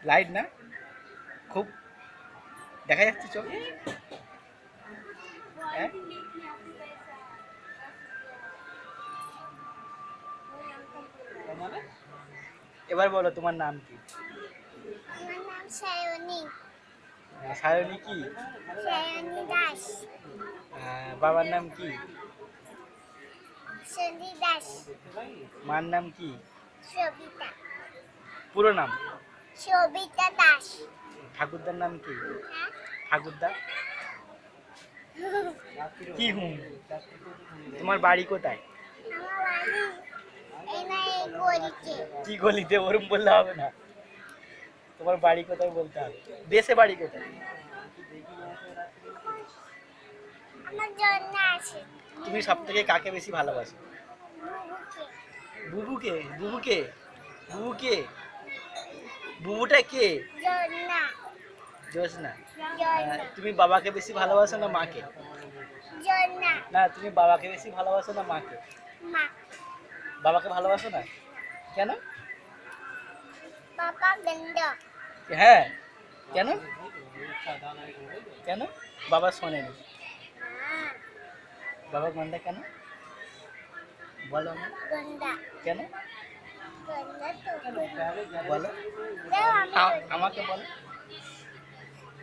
Light না, খুব দেখা যাচ্ছে চোখ। হ্যাঁ, এবার বলো তোমার নাম কি? আমার নাম সায়নী। সায়নী কি? সায়নী দাস। বাবার নাম কি? সন্ধি দাস। মার নাম কি? সবিতা। পুরো নাম? সবিতা দাস। ঠাকুরদার নাম কি? হ্যাঁ? ঠাকুরদা কি হুম? তোমার বাড়ি কোথায়? আমার বাড়ি এই না এই গলিতে। কি গলিতে? ওরম বললে হবে না, তোমার বাড়ি কোথায় বলতে হবে। দেশে বাড়ি কোথায়? আমার জন্য আছে। তুমি সব থেকে কাকে বেশি ভালোবাসো? বুবুকে। বুবুকে? বুবুকে? বুবুকে? বুবুটা কে? জন্না। জোসনা। জন্না। তুমি বাবাকে বেশি ভালোবাসো না মাকে? জন্না। না, তুমি বাবাকে বেশি ভালোবাসো না মাকে? মা। বাবাকে ভালোবাসো না কেন? পাপা গন্ড। হ্যাঁ, কেন? কেন? বাবা শোনেনি। বাবা গন্ডা কেন বলো না? গন্ডা। কেন গন্ডা তো বলো? দাও আমি আমাকে বলো।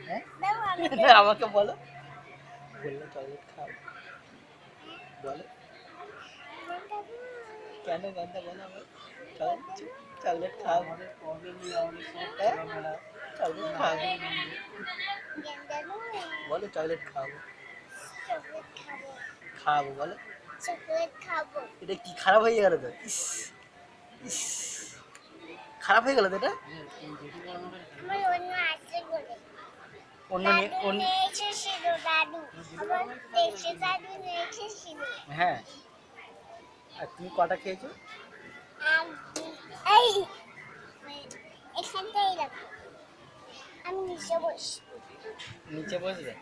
হ্যাঁ, দাও আমি না, আমাকে বলো। বললে টয়লেট খাও বলো। কেন গন্ধা বলো আমার? চকলেট খাও। চকলেট খাও বলো। চকলেট খাবো। চকলেট খাবো। খাবো বলো। চকলেট খাবো। এটা কি খারাপ হয়ে গেল তো? ইস ইস, খারাপ হয়ে গেল তো এটা। আমার অন্য আছে বলে। অন্য দাদু নিয়ে এসেছিল দাদু। আমার দেশে দাদু নিয়ে এসেছিল। হ্যাঁ, আর তুমি কটা খেয়েছো? এই এখানটাই রাখো। আমি নিচে বসি। নিচে বসবে?